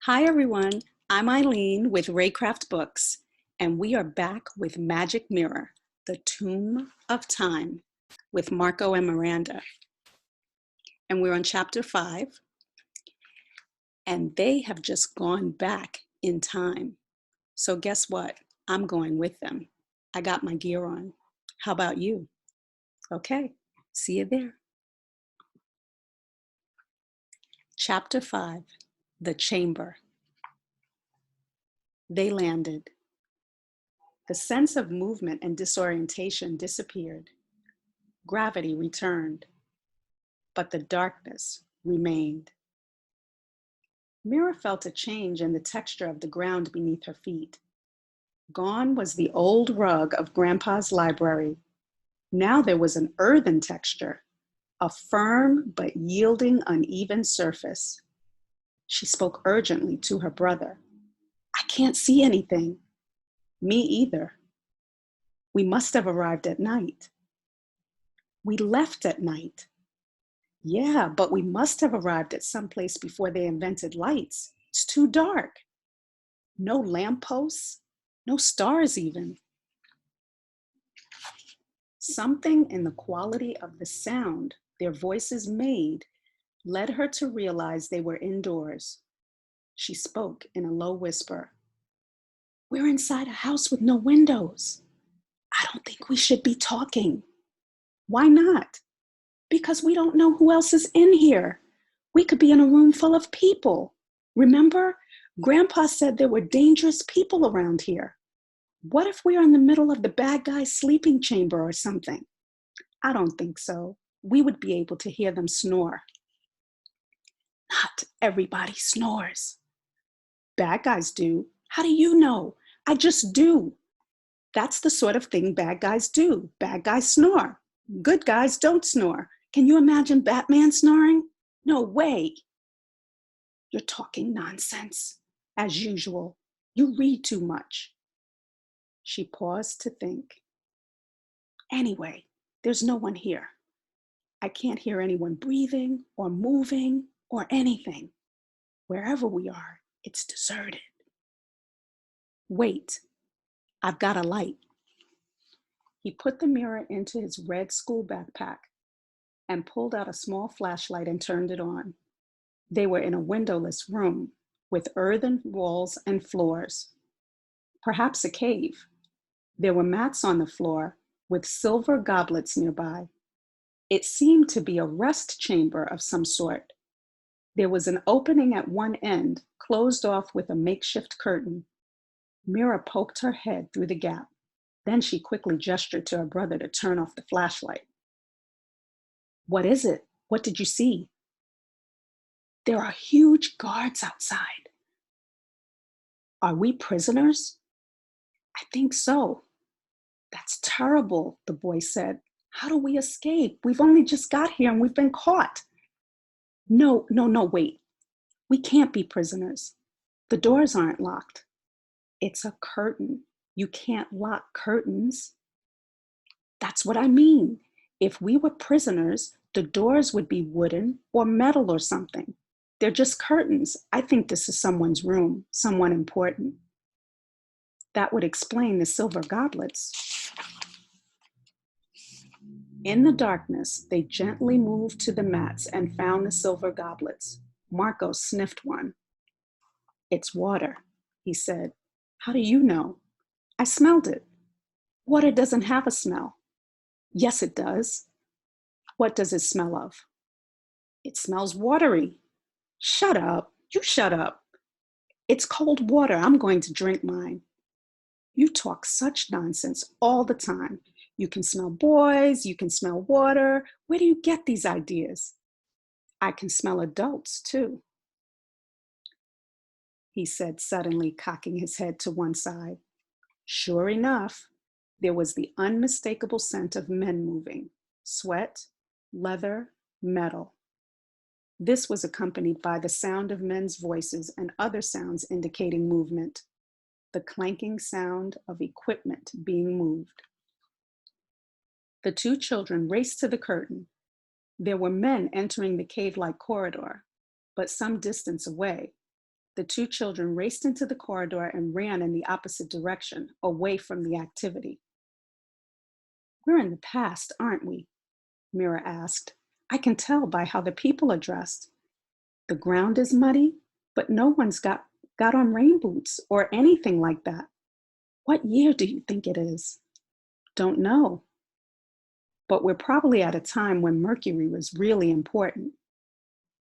Hi everyone, I'm Eileen with Reycraft Books, and we are back with Magic Mirror, The Tomb of Time with Marko and Miranda. And we're on chapter 5, and they have just gone back in time. So guess what? I'm going with them. I got my gear on. How about you? Okay, see you there. Chapter 5, The Chamber. They landed. The sense of movement and disorientation disappeared. Gravity returned, but the darkness remained. Mira felt a change in the texture of the ground beneath her feet. Gone was the old rug of Grandpa's library. Now there was an earthen texture, a firm but yielding uneven surface. She spoke urgently to her brother. I can't see anything. Me either. We must have arrived at night. We left at night. Yeah, but we must have arrived at some place before they invented lights. It's too dark. No lampposts, no stars even. Something in the quality of the sound their voices made led her to realize they were indoors. She spoke in a low whisper. We're inside a house with no windows. I don't think we should be talking. Why not? Because we don't know who else is in here. We could be in a room full of people. Remember, Grandpa said there were dangerous people around here. What if we are in the middle of the bad guy's sleeping chamber or something? I don't think so. We would be able to hear them snore. Not everybody snores. Bad guys do. How do you know? I just do. That's the sort of thing bad guys do. Bad guys snore. Good guys don't snore. Can you imagine Batman snoring? No way. You're talking nonsense. As usual, you read too much. She paused to think. Anyway, there's no one here. I can't hear anyone breathing or moving or anything. Wherever we are, it's deserted. Wait, I've got a light. He put the mirror into his red school backpack and pulled out a small flashlight and turned it on. They were in a windowless room with earthen walls and floors. Perhaps a cave. There were mats on the floor with silver goblets nearby. It seemed to be a rest chamber of some sort. There was an opening at one end, closed off with a makeshift curtain. Mira poked her head through the gap. Then she quickly gestured to her brother to turn off the flashlight. What is it? What did you see? There are huge guards outside. Are we prisoners? I think so. That's terrible, the boy said. How do we escape? We've only just got here and we've been caught. No, wait. We can't be prisoners. The doors aren't locked. It's a curtain. You can't lock curtains. That's what I mean. If we were prisoners, the doors would be wooden or metal or something. They're just curtains. I think this is someone's room, someone important. That would explain the silver goblets. In the darkness, they gently moved to the mats and found the silver goblets. Marko sniffed one. It's water, he said. How do you know? I smelled it. Water doesn't have a smell. Yes, it does. What does it smell of? It smells watery. Shut up. You shut up. It's cold water. I'm going to drink mine. You talk such nonsense all the time. You can smell boys. You can smell water. Where do you get these ideas? I can smell adults too, he said suddenly, cocking his head to one side. Sure enough, there was the unmistakable scent of men moving, sweat, leather, metal. This was accompanied by the sound of men's voices and other sounds indicating movement, the clanking sound of equipment being moved. The two children raced to the curtain. There were men entering the cave-like corridor, but some distance away. The two children raced into the corridor and ran in the opposite direction, away from the activity. "We're in the past, aren't we?" Mira asked. "I can tell by how the people are dressed. The ground is muddy, but no one's got on rain boots or anything like that. What year do you think it is?" "Don't know. But we're probably at a time when Mercury was really important.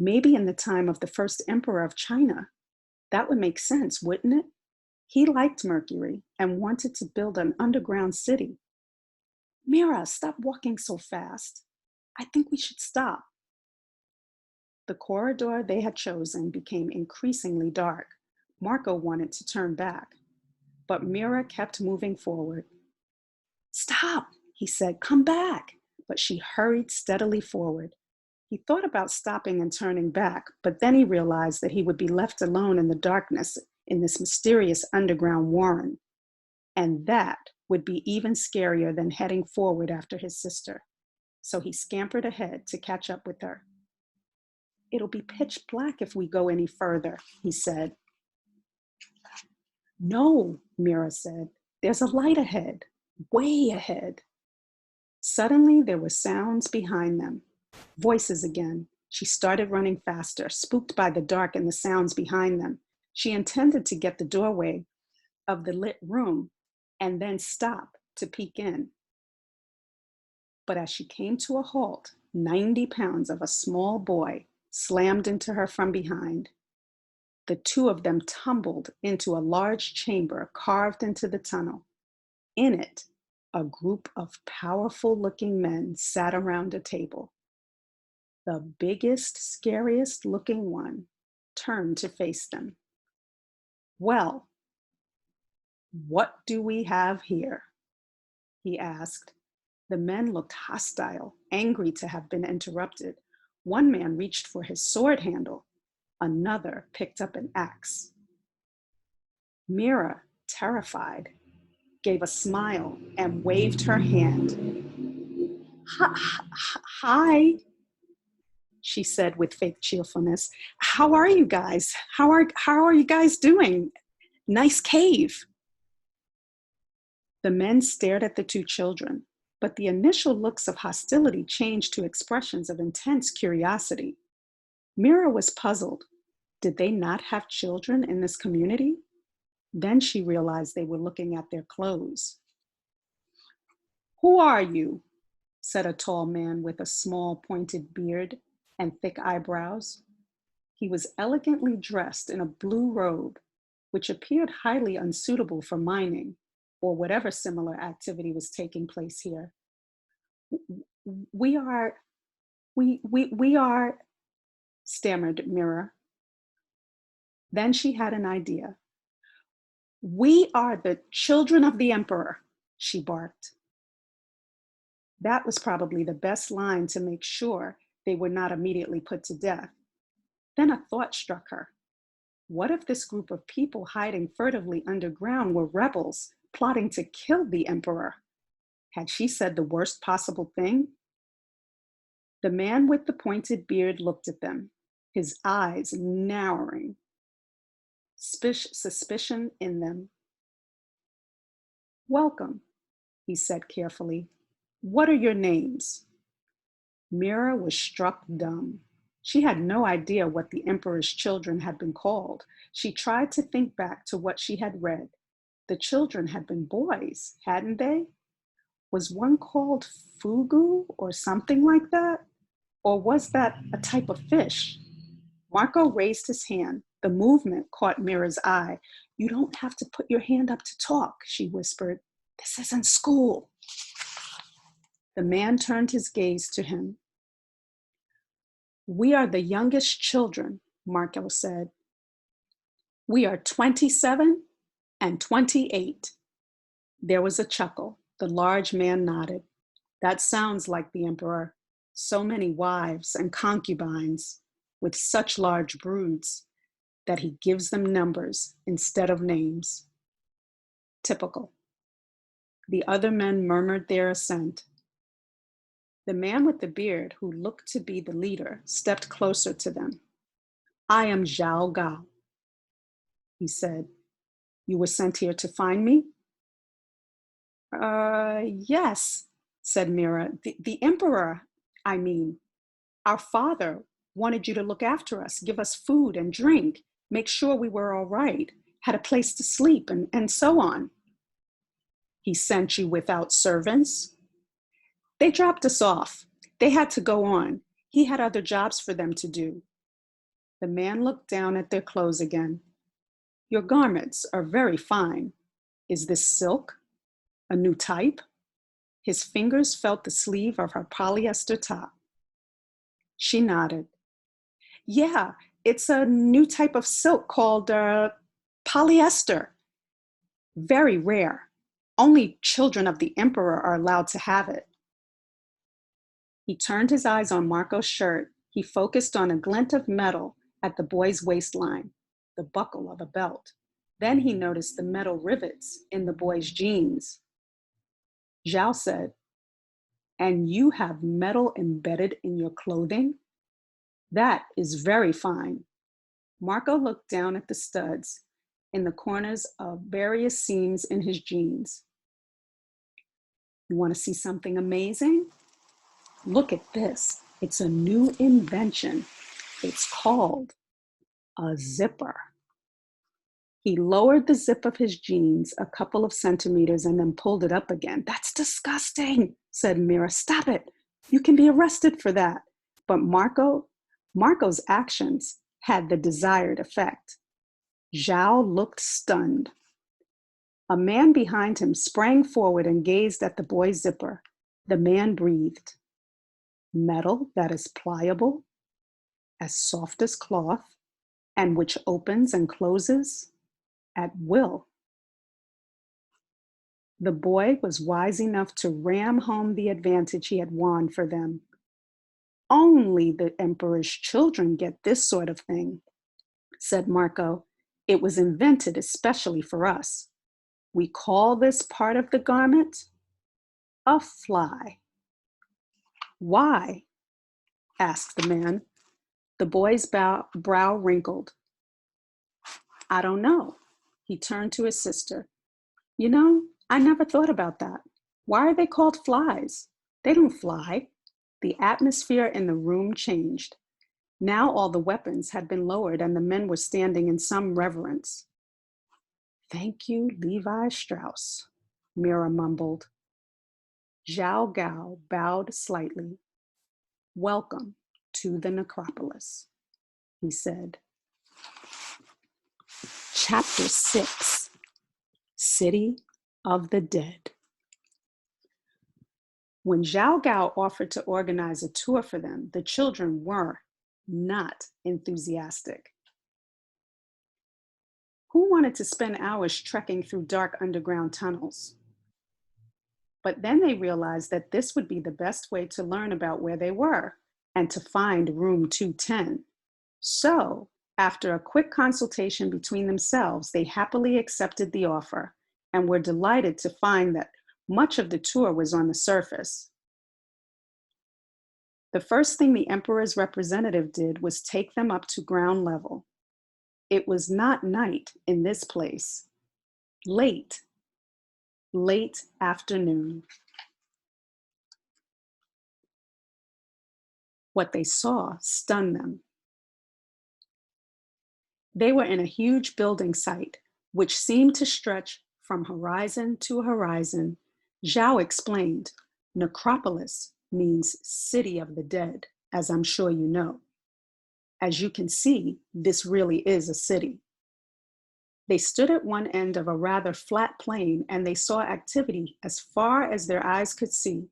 Maybe in the time of the first emperor of China. That would make sense, wouldn't it? He liked Mercury and wanted to build an underground city." "Mira, stop walking so fast. I think we should stop." The corridor they had chosen became increasingly dark. Marco wanted to turn back, but Mira kept moving forward. "Stop," he said, "come back." But she hurried steadily forward. He thought about stopping and turning back, but then he realized that he would be left alone in the darkness in this mysterious underground warren. And that would be even scarier than heading forward after his sister. So he scampered ahead to catch up with her. "It'll be pitch black if we go any further," he said. "No," Mira said. "There's a light ahead, way ahead." Suddenly, there were sounds behind them. Voices again. She started running faster, spooked by the dark and the sounds behind them. She intended to get the doorway of the lit room and then stop to peek in. But as she came to a halt, 90 pounds of a small boy slammed into her from behind. The two of them tumbled into a large chamber carved into the tunnel. In it, a group of powerful-looking men sat around a table. The biggest, scariest-looking one turned to face them. "Well, what do we have here?" he asked. The men looked hostile, angry to have been interrupted. One man reached for his sword handle. Another picked up an axe. Mira, terrified, gave a smile and waved her hand. "Hi," she said with fake cheerfulness. "How are you guys? How are you guys doing? Nice cave." The men stared at the two children, but the initial looks of hostility changed to expressions of intense curiosity. Mira was puzzled. Did they not have children in this community? Then she realized they were looking at their clothes. "Who are you?" said a tall man with a small pointed beard and thick eyebrows. He was elegantly dressed in a blue robe, which appeared highly unsuitable for mining or whatever similar activity was taking place here. We are, we are, stammered Mira. Then she had an idea. "We are the children of the emperor," she barked. That was probably the best line to make sure they were not immediately put to death. Then a thought struck her. What if this group of people hiding furtively underground were rebels plotting to kill the emperor? Had she said the worst possible thing? The man with the pointed beard looked at them, his eyes narrowing, suspicion in them. "Welcome," he said carefully. "What are your names?" Mira was struck dumb. She had no idea what the emperor's children had been called. She tried to think back to what she had read. The children had been boys, hadn't they? Was one called fugu or something like that? Or was that a type of fish? Marco raised his hand. The movement caught Mira's eye. "You don't have to put your hand up to talk," she whispered. "This isn't school." The man turned his gaze to him. "We are the youngest children," Marco said. "We are 27 and 28. There was a chuckle. The large man nodded. "That sounds like the emperor. So many wives and concubines with such large broods that he gives them numbers instead of names. Typical." The other men murmured their assent. The man with the beard, who looked to be the leader, stepped closer to them. "I am Zhao Gao. he said. You were sent here to find me? Yes, said Mira. The emperor, I mean, our father wanted you to look after us, give us food and drink, make sure we were all right, had a place to sleep, and so on. He sent you without servants? They dropped us off. They had to go on. He had other jobs for them to do. The man looked down at their clothes again. Your garments are very fine. Is this silk? A new type? His fingers felt the sleeve of her polyester top. She nodded. Yeah, it's a new type of silk called polyester. Very rare. Only children of the emperor are allowed to have it. He turned his eyes on Marco's shirt. He focused on a glint of metal at the boy's waistline, the buckle of a belt. Then he noticed the metal rivets in the boy's jeans. Zhao said, and you have metal embedded in your clothing? That is very fine. Marco looked down at the studs in the corners of various seams in his jeans. You want to see something amazing? Look at this. It's a new invention. It's called a zipper. He lowered the zip of his jeans a couple of centimeters and then pulled it up again. That's disgusting, said Mira. Stop it. You can be arrested for that. But Marco's actions had the desired effect. Zhao looked stunned. A man behind him sprang forward and gazed at the boy's zipper. The man breathed. Metal that is pliable, as soft as cloth, and which opens and closes at will. The boy was wise enough to ram home the advantage he had won for them. Only the emperor's children get this sort of thing, said Marco. It was invented especially for us. We call this part of the garment a fly. Why? Asked the man. The boy's brow wrinkled. I don't know. He turned to his sister. You know, I never thought about that. Why are they called flies? They don't fly. The atmosphere in the room changed. Now all the weapons had been lowered and the men were standing in some reverence. Thank you, Levi Strauss, Mira mumbled. Zhao Gao bowed slightly. Welcome to the necropolis, he said. Chapter 6, City of the Dead. When Zhao Gao offered to organize a tour for them, the children were not enthusiastic. Who wanted to spend hours trekking through dark underground tunnels? But then they realized that this would be the best way to learn about where they were and to find room 210. So, after a quick consultation between themselves, they happily accepted the offer and were delighted to find that much of the tour was on the surface. The first thing the emperor's representative did was take them up to ground level. It was not night in this place. Late afternoon. What they saw stunned them. They were in a huge building site, which seemed to stretch from horizon to horizon. Zhao explained, necropolis means city of the dead, as I'm sure you know. As you can see, this really is a city. They stood at one end of a rather flat plain and they saw activity as far as their eyes could see.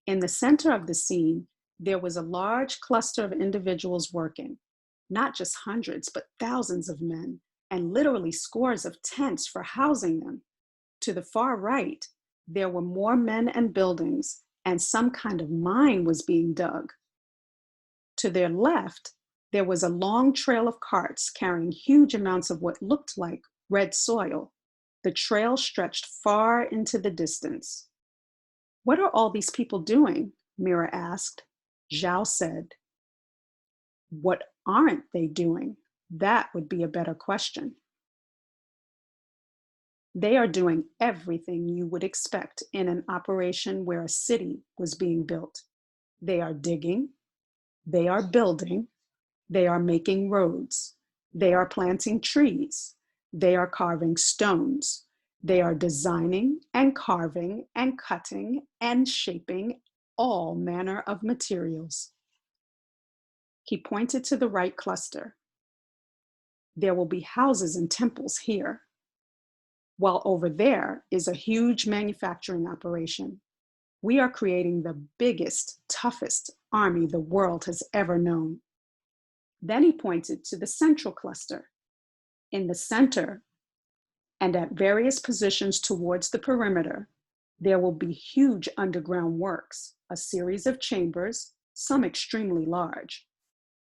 In the center of the scene, there was a large cluster of individuals working, not just hundreds, but thousands of men, and literally scores of tents for housing them. To the far right, there were more men and buildings, and some kind of mine was being dug. To their left, there was a long trail of carts carrying huge amounts of what looked like red soil. The trail stretched far into the distance. What are all these people doing? Mira asked. Zhao said, what aren't they doing? That would be a better question. They are doing everything you would expect in an operation where a city was being built. They are digging, they are building, they are making roads, they are planting trees, they are carving stones, they are designing and carving and cutting and shaping all manner of materials. He pointed to the right cluster. There will be houses and temples here, while over there is a huge manufacturing operation. We are creating the biggest, toughest army the world has ever known. Then he pointed to the central cluster. In the center and at various positions towards the perimeter, there will be huge underground works, a series of chambers, some extremely large,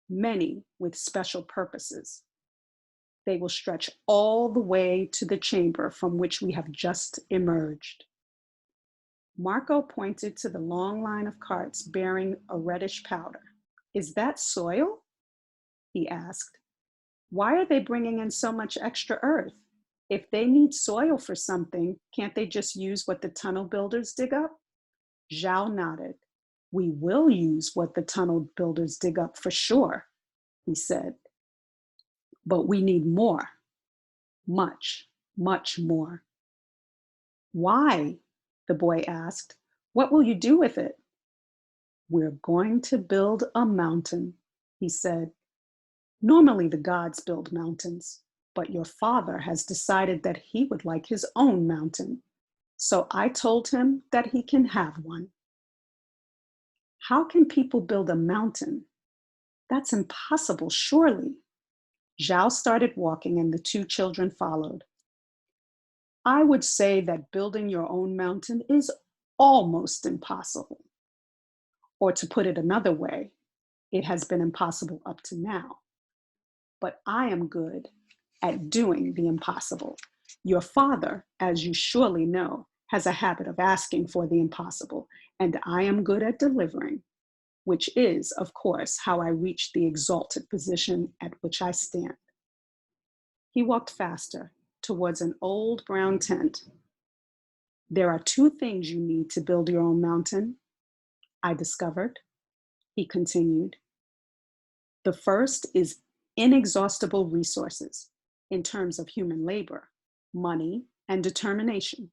many with special purposes. They will stretch all the way to the chamber from which we have just emerged. Marko pointed to the long line of carts bearing a reddish powder. Is that soil? He asked. Why are they bringing in so much extra earth? If they need soil for something, can't they just use what the tunnel builders dig up? Zhao nodded. We will use what the tunnel builders dig up for sure, he said. But we need more. Much, much more. Why? The boy asked. What will you do with it? We're going to build a mountain, he said. Normally the gods build mountains, but your father has decided that he would like his own mountain. So I told him that he can have one. How can people build a mountain? That's impossible, surely. Zhao started walking and the two children followed. I would say that building your own mountain is almost impossible. Or to put it another way, it has been impossible up to now. But I am good at doing the impossible. Your father, as you surely know, has a habit of asking for the impossible, and I am good at delivering, which is, of course, how I reached the exalted position at which I stand. He walked faster towards an old brown tent. There are two things you need to build your own mountain, I discovered, he continued. The first is inexhaustible resources in terms of human labor, money, and determination.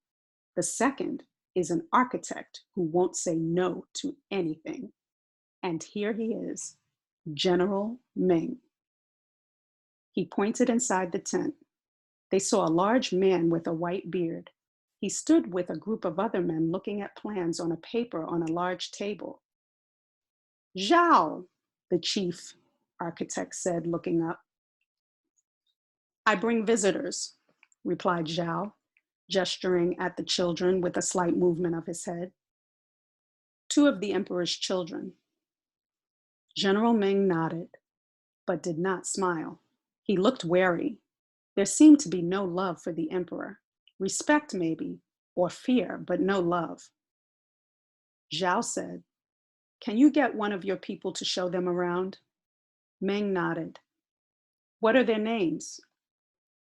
The second is an architect who won't say no to anything. And here he is, General Ming. He pointed inside the tent. They saw a large man with a white beard. He stood with a group of other men looking at plans on a paper on a large table. Zhao, the chief architect said, looking up. I bring visitors, replied Zhao, gesturing at the children with a slight movement of his head. Two of the emperor's children. General Ming nodded, but did not smile. He looked wary. There seemed to be no love for the emperor. Respect, maybe, or fear, but no love. Zhao said, Can you get one of your people to show them around? Ming nodded. What are their names?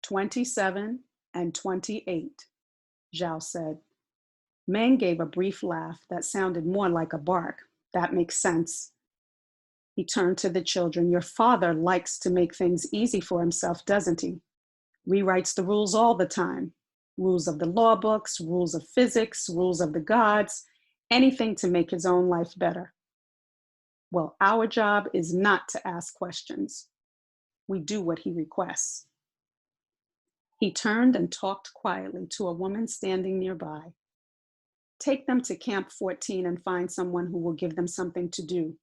27 and 28, Zhao said. Meng gave a brief laugh that sounded more like a bark. That makes sense. He turned to the children. Your father likes to make things easy for himself, doesn't he? Rewrites the rules all the time. Rules of the law books, rules of physics, rules of the gods, anything to make his own life better. Well, our job is not to ask questions. We do what he requests. He turned and talked quietly to a woman standing nearby. Take them to Camp 14 and find someone who will give them something to do.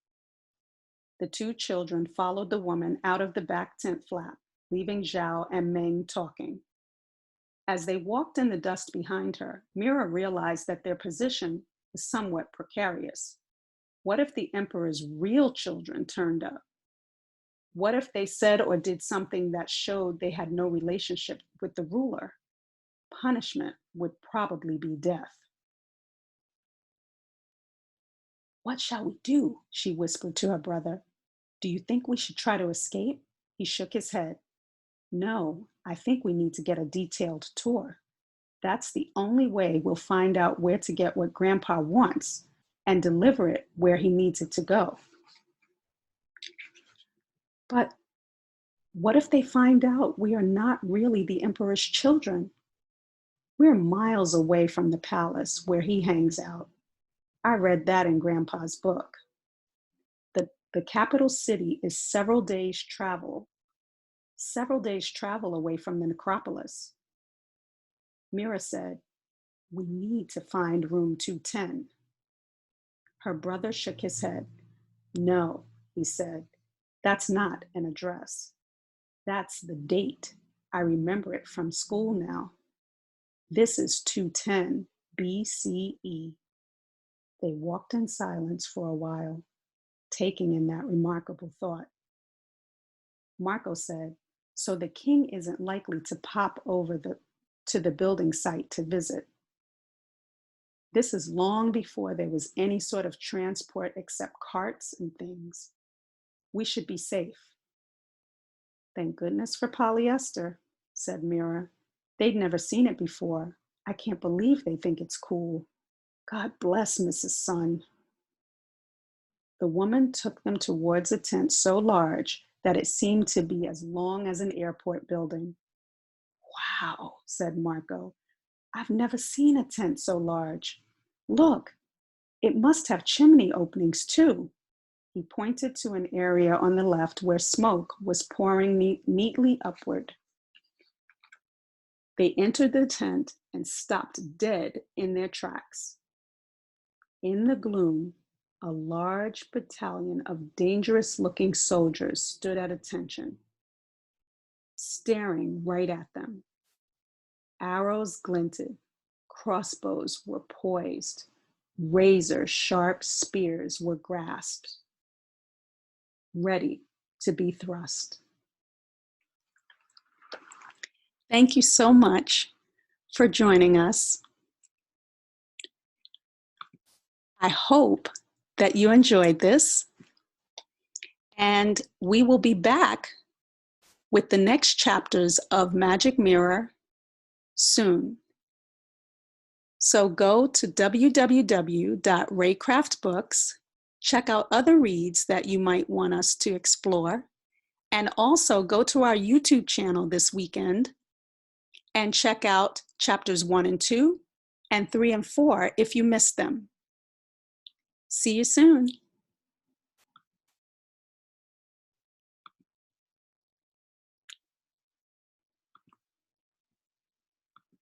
The two children followed the woman out of the back tent flap, leaving Zhao and Meng talking. As they walked in the dust behind her, Mira realized that their position was somewhat precarious. What if the emperor's real children turned up? What if they said or did something that showed they had no relationship with the ruler? Punishment would probably be death. What shall we do? She whispered to her brother. Do you think we should try to escape? He shook his head. No, I think we need to get a detailed tour. That's the only way we'll find out where to get what Grandpa wants and deliver it where he needs it to go. But what if they find out we are not really the Emperor's children? We're miles away from the palace where he hangs out. I read that in Grandpa's book. The capital city is several days travel away from the necropolis. Mira said, we need to find room 210. Her brother shook his head. No, he said, that's not an address. That's the date. I remember it from school now. This is 210 BCE. They walked in silence for a while, taking in that remarkable thought. Marco said, so the king isn't likely to pop over to the building site to visit. This is long before there was any sort of transport except carts and things. We should be safe. Thank goodness for polyester, said Mira. They'd never seen it before. I can't believe they think it's cool. God bless Mrs. Sun. The woman took them towards a tent so large that it seemed to be as long as an airport building. Wow, said Marco. I've never seen a tent so large. Look, it must have chimney openings too. He pointed to an area on the left where smoke was pouring neatly upward. They entered the tent and stopped dead in their tracks. In the gloom, a large battalion of dangerous-looking soldiers stood at attention, staring right at them. Arrows glinted, crossbows were poised, razor-sharp spears were grasped, ready to be thrust. Thank you so much for joining us. I hope that you enjoyed this, and we will be back with the next chapters of Magic Mirror soon. So go to www.Reycraft check out other reads that you might want us to explore, and also go to our YouTube channel this weekend and check out chapters 1 and 2 and 3 and 4 if you missed them. See you soon.